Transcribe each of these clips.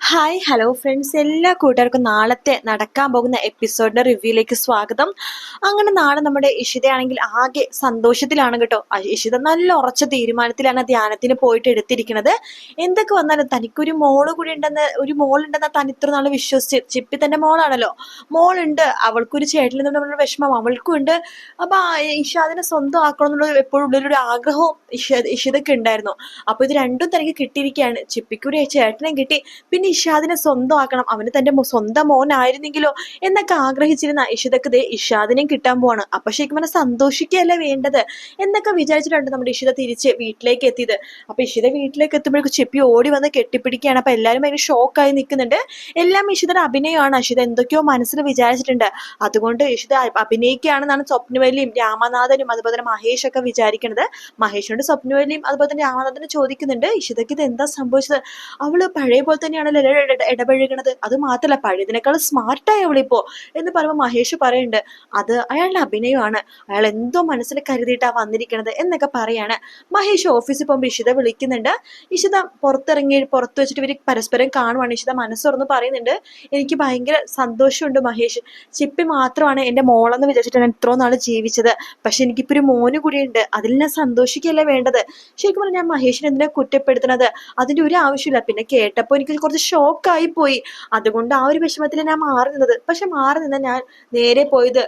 Hi hello friends, എല്ലാ കൂട്ടുകാർക്കും നാളത്തെ നടക്കാൻ പോകുന്ന എപ്പിസോഡിന്റെ റിവ്യൂയിലേക്ക് സ്വാഗതം. അങ്ങനെ നാളെ നമ്മുടെ ഇഷിതയാണെങ്കിൽ ആകെ സന്തോഷത്തിലാണ് കേട്ടോ. ഇഷിത നല്ല ഉറച്ച തീരുമാനത്തിലാണ് ധ്യാനത്തിന് പോയിട്ട് എടുത്തിരിക്കുന്നത്. എന്തൊക്കെ വന്നാലും തനിക്കൊരു മോള് കൂടി ഉണ്ടെന്ന്, ഒരു മോളുണ്ടെന്ന് താൻ ഇത്ര നാൾ വിശ്വസിച്ച്, ചിപ്പി തന്റെ മോളാണല്ലോ, മോളുണ്ട്, അവൾക്കൊരു ചേട്ടനിൽ നിന്നുള്ള വിഷമം അവൾക്കും ഉണ്ട്. അപ്പൊ ഇഷാദിനെ സ്വന്തം ആക്കണം എന്നുള്ള എപ്പോഴും ഉള്ളൊരു ആഗ്രഹവും ഇഷിതക്ക് ഉണ്ടായിരുന്നു. അപ്പൊ ഇത് രണ്ടും തനിക്ക് കിട്ടിയിരിക്കുകയാണ്. ചിപ്പിക്കൊരു ചേട്ടനെ കിട്ടി, പിന്നെ ഇഷാദിനെ സ്വന്തമാക്കണം, അവന് തന്റെ സ്വന്തം മോനായിരുന്നെങ്കിലോ എന്നൊക്കെ ആഗ്രഹിച്ചിരുന്ന ഇഷിതക്ക് ദേ ഇഷാദിനെയും കിട്ടാൻ പോവാണ്. അപ്പൊ ശരിക്കും പറഞ്ഞാൽ സന്തോഷിക്കുകയല്ലേ വേണ്ടത് എന്നൊക്കെ വിചാരിച്ചിട്ടുണ്ട് നമ്മുടെ ഇഷിത തിരിച്ച് വീട്ടിലേക്ക് എത്തിയത്. അപ്പൊ ഇഷിത വീട്ടിലേക്ക് എത്തുമ്പോഴേക്കും ചിപ്പി ഓടി വന്ന് കെട്ടിപ്പിടിക്കുകയാണ്. അപ്പൊ എല്ലാവരും ഭയങ്കര ഷോക്കായി നിൽക്കുന്നുണ്ട്. എല്ലാം ഇഷിതയുടെ അഭിനയമാണ്. ഇഷിത എന്തൊക്കെയോ മനസ്സിൽ വിചാരിച്ചിട്ടുണ്ട്, അതുകൊണ്ട് ഇഷിത അഭിനയിക്കുകയാണെന്നാണ് സ്വപ്നവല്ലിയും രാമനാഥനും അതുപോലെ തന്നെ മഹേഷ് ഒക്കെ വിചാരിക്കുന്നത്. മഹേഷിനോട് സ്വപ്നവല്ലിയും അതുപോലെ തന്നെ രാമനാഥനും ചോദിക്കുന്നുണ്ട്, ഇഷിതയ്ക്ക് ഇത് എന്താ സംഭവിച്ചത്, അവള് പഴയ പോലെ തന്നെയാണല്ലോ ഇടപഴകണത്, അത് മാത്രല്ല പഴയതിനേക്കാൾ സ്മാർട്ടായി അവളിപ്പോ എന്ന് പറയുമ്പോൾ മഹേഷ് പറയുന്നുണ്ട്, അത് അയാളുടെ അഭിനയമാണ്, അയാൾ എന്തോ മനസ്സിൽ കരുതിയിട്ടാ വന്നിരിക്കണത് എന്നൊക്കെ പറയാണ്. മഹേഷ് ഓഫീസിൽ പോകുമ്പോൾ ഇഷിത വിളിക്കുന്നുണ്ട്. ഇഷിത പുറത്ത് വെച്ചിട്ട് ഇവര് പരസ്പരം കാണുവാണ്. ഇഷിത മനസ്സുറന്ന് പറയുന്നുണ്ട്, എനിക്ക് ഭയങ്കര സന്തോഷമുണ്ട് മഹേഷ്, ചിപ്പി മാത്രമാണ് എന്റെ മോളെന്ന് വിചാരിച്ചിട്ട് ഞാൻ ഇത്രയും നാള് ജീവിച്ചത്, പക്ഷെ എനിക്കിപ്പോ ഒരു മോന് കൂടിയുണ്ട്, അതിൽ ഞാൻ സന്തോഷിക്കല്ലേ വേണ്ടത്. ശരിക്കും പറഞ്ഞാൽ ഞാൻ മഹേഷിനെ എന്തിനാ കുറ്റപ്പെടുത്തുന്നത്, അതിന്റെ ഒരു ആവശ്യമില്ല. പിന്നെ കേട്ടപ്പോ എനിക്ക് കുറച്ച് ഷോക്കായി പോയി, അതുകൊണ്ട് ആ ഒരു വിഷമത്തിൽ ഞാൻ മാറി നിന്നത്. പക്ഷെ മാറി നിന്ന് ഞാൻ നേരെ പോയത്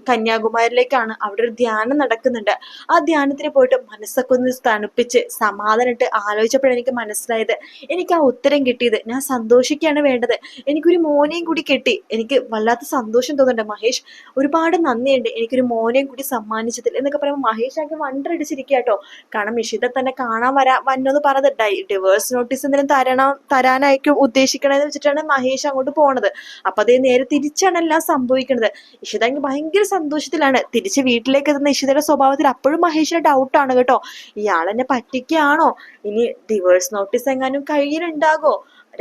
കന്യാകുമാരിയിലേക്കാണ്. അവിടെ ഒരു ധ്യാനം നടക്കുന്നുണ്ട്. ആ ധ്യാനത്തിന് പോയിട്ട് മനസ്സൊക്കെ ഒന്ന് തണുപ്പിച്ച് സമാധാനമായിട്ട് ആലോചിച്ചപ്പോഴാണ് എനിക്ക് മനസ്സിലായത്, എനിക്ക് ആ ഉത്തരം കിട്ടിയത്. ഞാൻ സന്തോഷിക്കുകയാണ് വേണ്ടത്, എനിക്കൊരു മോനെയും കൂടി കിട്ടി, എനിക്ക് വല്ലാത്ത സന്തോഷം തോന്നുന്നുണ്ട് മഹേഷ്, ഒരുപാട് നന്ദിയുണ്ട് എനിക്കൊരു മോനെയും കൂടി സമ്മാനിച്ചതിൽ എന്നൊക്കെ പറയുമ്പോൾ മഹേഷ് ആകെ വണ്ടടിച്ചിരിക്കുക കേട്ടോ. കാരണം ഇഷിത തന്നെ കാണാൻ വന്നോന്ന് പറഞ്ഞിട്ടായി, ഡിവേഴ്സ് നോട്ടീസ് എന്തെങ്കിലും തരാനായിരിക്കും ഉദ്ദേശിക്കണമെന്ന് വെച്ചിട്ടാണ് മഹേഷ് അങ്ങോട്ട് പോണത്. അപ്പൊ അതേ നേരെ തിരിച്ചാണ് എല്ലാം സംഭവിക്കുന്നത്. ഇഷിത ഭയങ്കര സന്തോഷത്തിലാണ്. തിരിച്ച് വീട്ടിലേക്ക് എത്തുന്ന ഇഷിതയുടെ സ്വഭാവത്തിൽ അപ്പോഴും മഹേഷിന് ഡൗട്ടാണ് കേട്ടോ, ഇയാൾ എന്നെ പറ്റിക്കുകയാണോ, ഇനി ഡിവേഴ്സ് നോട്ടീസ് എങ്ങാനും കയ്യിലുണ്ടാകോ,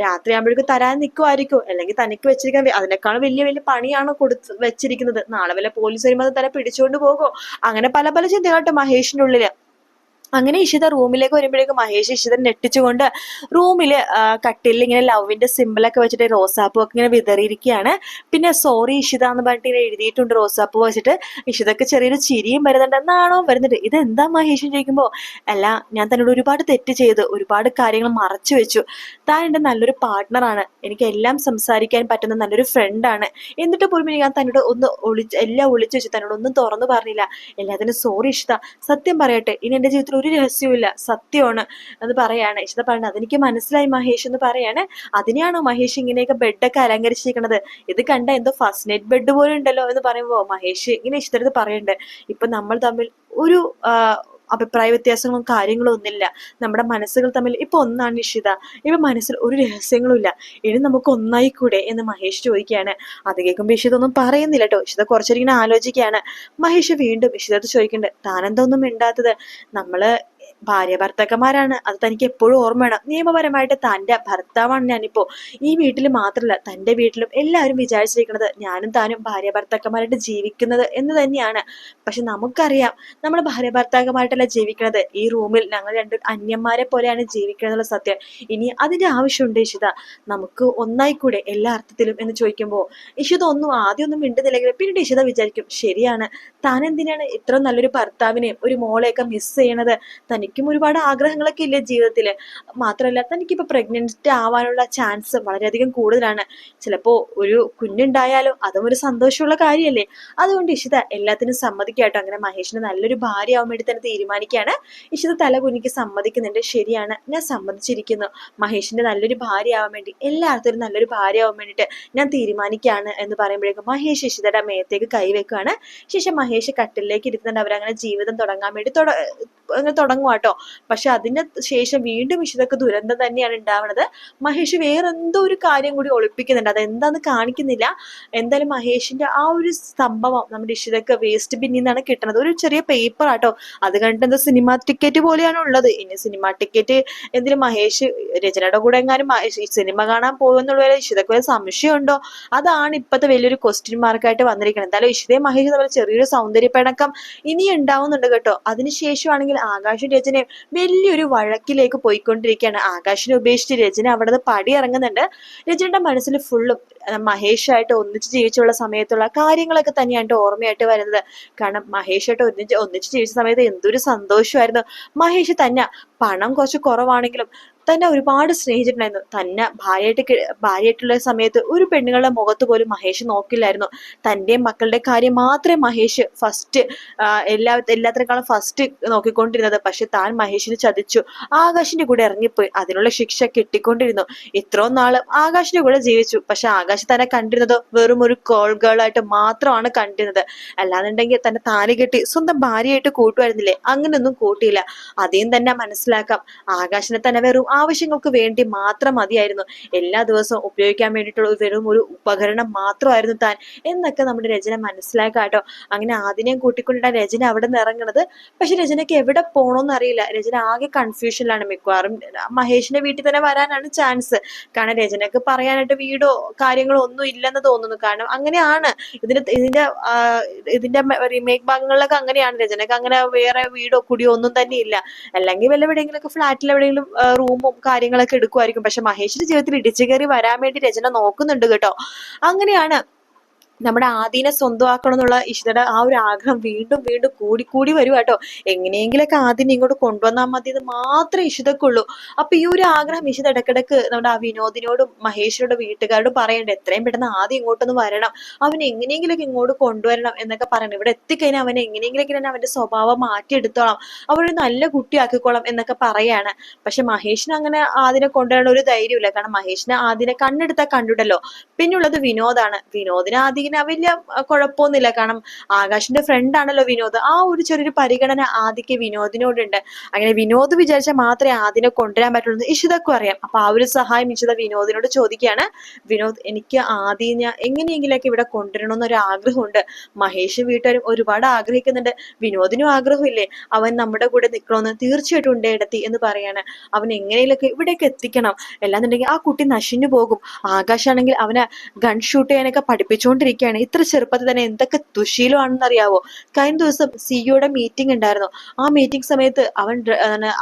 രാത്രി ആകുമ്പോഴേക്കും തരാൻ നിൽക്കുമായിരിക്കും, അല്ലെങ്കിൽ തനിക്ക് വെച്ചിരിക്കാൻ അതിനേക്കാളും വലിയ വലിയ പണിയാണോ വെച്ചിരിക്കുന്നത്, നാളെ വല്ല പോലീസ് വരുമ്പോൾ അത് തന്നെ പിടിച്ചുകൊണ്ട് പോകുമോ, അങ്ങനെ പല പല ചിന്തകളാട്ടോ മഹേഷിന്റെ ഉള്ളില്. അങ്ങനെ ഇഷിത റൂമിലേക്ക് വരുമ്പോഴേക്കും മഹേഷ് ഇഷിതൻ ഞെട്ടിച്ചുകൊണ്ട് റൂമില് കട്ടിലിൽ ഇങ്ങനെ ലവിന്റെ സിമ്പിളൊക്കെ വെച്ചിട്ട് റോസാപ്പൂ ഒക്കെ ഇങ്ങനെ വിതറിയിരിക്കുകയാണ്. പിന്നെ സോറി ഇഷിത എന്ന് പറഞ്ഞിട്ട് ഇങ്ങനെ എഴുതിയിട്ടുണ്ട് റോസാപ്പൂ വെച്ചിട്ട്. ഇഷിതക്ക് ചെറിയൊരു ചിരിയും വരുന്നുണ്ട്, എന്നാണോ വരുന്നുണ്ട്. ഇതെന്താ മഹേഷ് ചോദിക്കുമ്പോ, അല്ല ഞാൻ തന്നോട് ഒരുപാട് തെറ്റ് ചെയ്തു, ഒരുപാട് കാര്യങ്ങൾ മറച്ചു വെച്ചു, താൻ എന്റെ നല്ലൊരു പാർട്ട്ണറാണ്, എനിക്ക് എല്ലാം സംസാരിക്കാൻ പറ്റുന്ന നല്ലൊരു ഫ്രണ്ടാണ്, എന്നിട്ട് പോലും ഞാൻ തന്നോട് ഒന്ന് എല്ലാം ഒളിച്ചു വെച്ചു, തന്നോട് ഒന്നും തുറന്നു പറഞ്ഞില്ല, എല്ലാത്തിനും സോറി ഇഷിത, സത്യം പറയട്ടെ ഇനി എന്റെ ജീവിതത്തിൽ ഒരു രഹസ്യവും സത്യമാണ് എന്ന് പറയാണ്. ഇഷിത പറയുന്നത്, അതെനിക്ക് മനസ്സിലായി മഹേഷ് എന്ന് പറയാണ്. അതിനെയാണോ മഹേഷ് ഇങ്ങനെയൊക്കെ ബെഡൊക്കെ അലങ്കരിച്ചിരിക്കുന്നത്, ഇത് കണ്ട എന്തോ ഫസ്റ്റ് നൈറ്റ് ബെഡ് പോലെ ഉണ്ടല്ലോ എന്ന് പറയുമ്പോ മഹേഷ് ഇങ്ങനെ ഇഷ്ടത്ത് പറയുന്നുണ്ട്, ഇപ്പൊ നമ്മൾ തമ്മിൽ ഒരു അഭിപ്രായ വ്യത്യാസങ്ങളും കാര്യങ്ങളും ഒന്നുമില്ല, നമ്മുടെ മനസ്സുകൾ തമ്മിൽ ഇപ്പൊ ഒന്നാണ് ഇഷിത, ഇപ്പൊ മനസ്സിൽ ഒരു രഹസ്യങ്ങളും ഇല്ല, ഇനി നമുക്ക് ഒന്നായിക്കൂടെ എന്ന് മഹേഷ് ചോദിക്കുകയാണ്. അത് കേൾക്കുമ്പോ ഇഷിത ഒന്നും പറയുന്നില്ല കേട്ടോ. ഇഷിത കുറച്ചൊരിങ്ങനെ ആലോചിക്കുകയാണ്. മഹേഷ് വീണ്ടും ഇഷിതത്ത് ചോദിക്കുന്നുണ്ട്, താനെന്താ ഒന്നും മിണ്ടാത്തത്, നമ്മള് ഭാര്യ ഭർത്താക്കന്മാരാണ്, അത് തനിക്ക് എപ്പോഴും ഓർമ്മ വേണം, നിയമപരമായിട്ട് തന്റെ ഭർത്താവാണ് ഞാനിപ്പോ, ഈ വീട്ടിൽ മാത്രമല്ല തന്റെ വീട്ടിലും എല്ലാവരും വിചാരിച്ചിരിക്കുന്നത് ഞാനും താനും ഭാര്യ ഭർത്താക്കന്മാരായിട്ട് ജീവിക്കുന്നത് എന്ന് തന്നെയാണ്. പക്ഷെ നമുക്കറിയാം നമ്മൾ ഭാര്യ ഭർത്താക്കന്മാരായിട്ടല്ല ജീവിക്കുന്നത്, ഈ റൂമിൽ ഞങ്ങൾ രണ്ട് അന്യന്മാരെ പോലെയാണ് ജീവിക്കുന്നത് എന്നുള്ള സത്യം, ഇനി അതിന്റെ ആവശ്യമുണ്ട് ഇഷിത, നമുക്ക് ഒന്നായിക്കൂടെ എല്ലാ അർത്ഥത്തിലും എന്ന് ചോദിക്കുമ്പോ ഇഷിത ആദ്യം ഒന്നും മിണ്ടുന്നില്ലെങ്കിൽ പിന്നീട് ഇഷിത വിചാരിക്കും, ശരിയാണ്, താൻ എന്തിനാണ് ഇത്ര നല്ലൊരു ഭർത്താവിനെയും ഒരു മോളെയൊക്കെ മിസ് ചെയ്യണത്, തനിക്കും ഒരുപാട് ആഗ്രഹങ്ങളൊക്കെ ഇല്ലേ ജീവിതത്തില്, മാത്രമല്ല തനിക്കിപ്പോ പ്രഗ്നന്റ് ആവാനുള്ള ചാൻസ് വളരെയധികം കൂടുതലാണ്, ചിലപ്പോ ഒരു കുഞ്ഞുണ്ടായാലോ അതും ഒരു സന്തോഷമുള്ള കാര്യമല്ലേ, അതുകൊണ്ട് ഇഷിത എല്ലാത്തിനും സമ്മതിക്കാട്ടോ. അങ്ങനെ മഹേഷിന് നല്ലൊരു ഭാര്യ ആവാൻ വേണ്ടി തന്നെ തീരുമാനിക്കുകയാണ്. ഇഷിത തല കുനിക്ക് സമ്മതിക്കുന്നുണ്ട്, ശരിയാണ് ഞാൻ സമ്മതിച്ചിരിക്കുന്നു, മഹേഷിന്റെ നല്ലൊരു ഭാര്യ ആവാൻ വേണ്ടി, എല്ലാത്തിനും നല്ലൊരു ഭാര്യ ആവാൻ വേണ്ടിയിട്ട് ഞാൻ തീരുമാനിക്കുകയാണ് എന്ന് പറയുമ്പോഴേക്കും മഹേഷ് ഇഷിതയുടെ മേത്തേക്ക് കൈവെക്കുകയാണ്. ശേഷം മഹേഷ് കട്ടിലേക്ക് ഇരുത്തുന്നുണ്ട്. അവരങ്ങനെ ജീവിതം തുടങ്ങാൻ വേണ്ടി അങ്ങനെ തുടങ്ങുവാട്ടോ. പക്ഷെ അതിന് ശേഷം വീണ്ടും ഇഷിതക്ക് ദുരന്തം തന്നെയാണ് ഉണ്ടാവുന്നത്. മഹേഷ് വേറെന്തോ ഒരു കാര്യം കൂടി ഒളിപ്പിക്കുന്നുണ്ട്, അതെന്താന്ന് കാണിക്കുന്നില്ല. എന്തായാലും മഹേഷിന്റെ ആ ഒരു സംഭവം നമ്മുടെ ഇഷിതക്ക് വേസ്റ്റ് ബിന്നിൽ നിന്നാണ് കിട്ടുന്നത്, ഒരു ചെറിയ പേപ്പർ ആട്ടോ. അത് കണ്ടിട്ട് എന്തോ സിനിമ ടിക്കറ്റ് പോലെയാണ് ഉള്ളത്. ഇനി സിനിമ ടിക്കറ്റ് എന്തിനും മഹേഷ് രചനയുടെ കൂടെ എങ്ങാനും സിനിമ കാണാൻ പോകുന്നുള്ള ഇഷിതക്ക് ഒരു സംശയമുണ്ടോ, അതാണ് ഇപ്പത്തെ വലിയൊരു ക്വസ്റ്റ്യൻ മാർക്കായിട്ട് വന്നിരിക്കുന്നത്. എന്തായാലും ഇഷിതയും മഹേഷ് തമ്മിൽ ചെറിയൊരു സൗന്ദര്യ പിണക്കം ഇനി ഉണ്ടാവുന്നുണ്ട് കേട്ടോ. അതിനുശേഷമാണെങ്കിൽ ആകാശം രചന രചനയും വലിയൊരു വഴക്കിലേക്ക് പോയിക്കൊണ്ടിരിക്കുകയാണ്. ആകാശിനെ ഉപേക്ഷിച്ച് രചന അവിടെ നിന്ന് പടി ഇറങ്ങുന്നുണ്ട്. രചനയുടെ മനസ്സിൽ ഫുള്ളും മഹേഷായിട്ട് ഒന്നിച്ച് ജീവിച്ചുള്ള സമയത്തുള്ള കാര്യങ്ങളൊക്കെ തന്നെയാണ് ഓർമ്മയായിട്ട് വരുന്നത്. കാരണം മഹേഷായിട്ട് ഒന്നിച്ച് ജീവിച്ച സമയത്ത് എന്തൊരു സന്തോഷമായിരുന്നു. മഹേഷ് തന്നെ പണം കുറച്ച് കുറവാണെങ്കിലും തന്നെ ഒരുപാട് സ്നേഹിച്ചിട്ടുണ്ടായിരുന്നു. തന്നെ ഭാര്യയായിട്ടുള്ള സമയത്ത് ഒരു പെണ്ണുങ്ങളുടെ മുഖത്ത് പോലും മഹേഷ് നോക്കില്ലായിരുന്നു. തന്റെയും മക്കളുടെ കാര്യം മാത്രമേ മഹേഷ് ഫസ്റ്റ് എല്ലാത്തിനേക്കാളും ഫസ്റ്റ് നോക്കിക്കൊണ്ടിരുന്നത്. പക്ഷെ താൻ മഹേഷിനെ ചതിച്ചു, ആകാശിന്റെ കൂടെ ഇറങ്ങിപ്പോയി. അതിനുള്ള ശിക്ഷ കിട്ടിക്കൊണ്ടിരുന്നു. ഇത്രയും നാളും ആകാശിന്റെ കൂടെ ജീവിച്ചു. പക്ഷെ ആകാശ് തന്നെ കണ്ടിരുന്നത് വെറും ഒരു കോൾ ഗേൾ ആയിട്ട് മാത്രമാണ് കണ്ടിരുന്നത്. അല്ലാന്നുണ്ടെങ്കിൽ തന്നെ താലി കെട്ടി സ്വന്തം ഭാര്യയായിട്ട് കൂട്ടുമായിരുന്നില്ലേ? അങ്ങനെയൊന്നും കൂട്ടിയില്ല. അതേം തന്നെ മനസ്സിലാക്കാം. ആകാശിനെ തന്നെ വെറും ആവശ്യങ്ങൾക്ക് വേണ്ടി മാത്രം മതിയായിരുന്നു. എല്ലാ ദിവസവും ഉപയോഗിക്കാൻ വേണ്ടിയിട്ടുള്ള വെറും ഒരു ഉപകരണം മാത്രമായിരുന്നു താൻ എന്നൊക്കെ നമ്മുടെ രചന മനസ്സിലാക്കാട്ടോ. അങ്ങനെ ആദിനെയും കൂട്ടിക്കൊണ്ടിട്ടാണ് രചന അവിടെ നിന്ന് ഇറങ്ങുന്നത്. പക്ഷെ രചനയ്ക്ക് എവിടെ പോണോന്ന് അറിയില്ല. രചന ആകെ കൺഫ്യൂഷനിലാണ്. മിക്കവാറും മഹേഷിന്റെ വീട്ടിൽ തന്നെ വരാനാണ് ചാൻസ്. കാരണം രചനക്ക് പറയാനായിട്ട് വീടോ കാര്യങ്ങളോ ഒന്നും ഇല്ലെന്ന് തോന്നുന്നു. കാരണം അങ്ങനെയാണ് ഇതിന്റെ റീമേക്ക് ഭാഗങ്ങളിലൊക്കെ അങ്ങനെയാണ്. രചനക്ക് അങ്ങനെ വേറെ വീടോ കുടിയോ ഒന്നും തന്നെ ഇല്ല. അല്ലെങ്കിൽ വല്ല എവിടെയെങ്കിലൊക്കെ ഫ്ലാറ്റിൽ എവിടെയെങ്കിലും റൂമും കാര്യങ്ങളൊക്കെ എടുക്കുമായിരിക്കും. പക്ഷെ മഹേഷിന്റെ ജീവിതത്തിൽ ഇടിച്ചു കയറി വരാൻ വേണ്ടി രചന നോക്കുന്നുണ്ട് കേട്ടോ. അങ്ങനെയാണ് നമ്മുടെ ആദീനെ സ്വന്തമാക്കണം എന്നുള്ള ഇഷിതയുടെ ആ ഒരു ആഗ്രഹം വീണ്ടും വീണ്ടും കൂടി വരും കേട്ടോ. എങ്ങനെയെങ്കിലൊക്കെ ആദീനെ ഇങ്ങോട്ട് കൊണ്ടുവന്നാൽ മതി എന്ന് മാത്രമേ ഇഷിതക്കുള്ളൂ. അപ്പൊ ഈ ഒരു ആഗ്രഹം ഇഷിത ഇടക്കിടക്ക് നമ്മുടെ ആ വിനോദിനോടും മഹേഷിനോടും വീട്ടുകാരോടും പറയണ്ട, എത്രയും പെട്ടെന്ന് ആദ്യം ഇങ്ങോട്ടൊന്ന് വരണം, അവൻ എങ്ങനെയെങ്കിലൊക്കെ ഇങ്ങോട്ട് കൊണ്ടുവരണം എന്നൊക്കെ പറയണം. ഇവിടെ എത്തിക്കഴിഞ്ഞാൽ അവനെ എങ്ങനെയെങ്കിലൊക്കെ തന്നെ അവന്റെ സ്വഭാവം മാറ്റിയെടുത്തോളാം, അവനൊരു നല്ല കുട്ടിയാക്കിക്കോളാം എന്നൊക്കെ പറയാണ്. പക്ഷെ മഹേഷിന് അങ്ങനെ ആദിനെ കൊണ്ടുവരാൻ ഒരു ധൈര്യമില്ല. കാരണം മഹേഷിനെ ആദിനെ കണ്ണെടുത്താൽ കണ്ടിട്ടല്ലോ. പിന്നുള്ളത് വിനോദാണ്. വിനോദിന് ആദ്യം വലിയ കുഴപ്പമൊന്നുമില്ല. കാരണം ആകാശിന്റെ ഫ്രണ്ട് ആണല്ലോ വിനോദ്. ആ ഒരു ചെറിയൊരു പരിഗണന ആദിക്ക് വിനോദിനോടുണ്ട്. അങ്ങനെ വിനോദ് വിചാരിച്ചാൽ മാത്രമേ ആദിനെ കൊണ്ടുവരാൻ പറ്റുള്ളൂ ഇഷിതക്കും അറിയാം. അപ്പൊ ആ ഒരു സഹായം ഇഷിത വിനോദിനോട് ചോദിക്കുകയാണ്. വിനോദ്, എനിക്ക് ആദിനെ എങ്ങനെയെങ്കിലൊക്കെ ഇവിടെ കൊണ്ടുവരണമെന്നൊരു ആഗ്രഹമുണ്ട്. മഹേഷും വീട്ടുകാരും ഒരുപാട് ആഗ്രഹിക്കുന്നുണ്ട്. വിനോദിനും ആഗ്രഹമില്ലേ അവൻ നമ്മുടെ കൂടെ നിൽക്കണമെന്ന്? തീർച്ചയായിട്ടും ഉണ്ട് ഏടത്തി എന്ന് പറയാണ്. അവൻ എങ്ങനെയൊക്കെ ഇവിടേക്ക് എത്തിക്കണം. അല്ലാന്നുണ്ടെങ്കിൽ ആ കുട്ടി നശിഞ്ഞു പോകും. ആകാശാണെങ്കിൽ അവനെ ഗൺ ഷൂട്ട് ചെയ്യാനൊക്കെ പഠിപ്പിച്ചുകൊണ്ടിരിക്കുകയാണ്. ഇത്ര ചെറുപ്പത്തിൽ തന്നെ എന്തൊക്കെ ദുശീലമാണെന്ന് അറിയാവോ? കഴിഞ്ഞ ദിവസം സിഇഒയുടെ മീറ്റിംഗ് ഉണ്ടായിരുന്നു. ആ മീറ്റിംഗ് സമയത്ത് അവൻ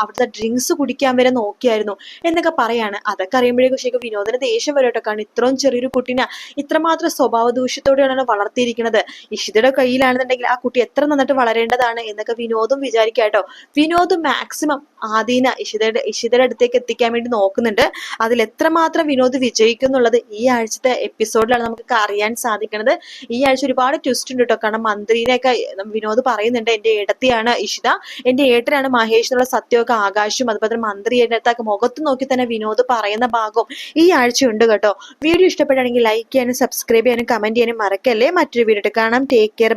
അവിടുത്തെ ഡ്രിങ്ക്സ് കുടിക്കാൻ വരെ നോക്കിയായിരുന്നു എന്നൊക്കെ പറയാണ്. അതൊക്കെ അറിയുമ്പോഴേക്കും ശരിക്കും വിനോദിന് ദേഷ്യം വരും കേട്ടോ. കാരണം ഇത്രയും ചെറിയൊരു കുട്ടീനെ ഇത്രമാത്രം സ്വഭാവ ദൂഷ്യത്തോടെയാണ് വളർത്തിയിരിക്കുന്നത്. ഇഷിതയുടെ കയ്യിലാണെന്നുണ്ടെങ്കിൽ ആ കുട്ടി എത്ര നന്നായിട്ട് വളരേണ്ടതാണ് എന്നൊക്കെ വിനോദും വിചാരിക്കാട്ടോ. വിനോദ് മാക്സിമം ആദീന ഇഷിതയുടെ അടുത്തേക്ക് എത്തിക്കാൻ വേണ്ടി നോക്കുന്നുണ്ട്. അതിൽ എത്രമാത്രം വിനോദ് വിജയിക്കും എന്നുള്ളത് ഈ ആഴ്ചത്തെ എപ്പിസോഡിലാണ് നമുക്ക് അറിയാൻ സാധിക്കുന്നത്. ഈ ആഴ്ച ഒരുപാട് ട്വിസ്റ്റ് ഉണ്ട് കേട്ടോ. കാരണം മന്ത്രിനെയൊക്കെ വിനോദ് പറയുന്നുണ്ട്, എന്റെ ഏടത്തിയാണ് ഇഷിത, എന്റെ ഏട്ടനാണ് മഹേഷ് എന്നുള്ള സത്യമൊക്കെ ആകാശും അതുപോലെ മന്ത്രിയുടെ അടുത്തൊക്കെ മുഖത്ത് നോക്കി തന്നെ വിനോദ് പറയുന്ന ഭാഗവും ഈ ആഴ്ച ഉണ്ട് കേട്ടോ. വീഡിയോ ഇഷ്ടപ്പെടുകയാണെങ്കിൽ ലൈക്ക് ചെയ്യാനും സബ്സ്ക്രൈബ് ചെയ്യാനും കമന്റ് ചെയ്യാനും മറക്കല്ലേ. മറ്റൊരു വീഡിയോ കാണാം. Take care.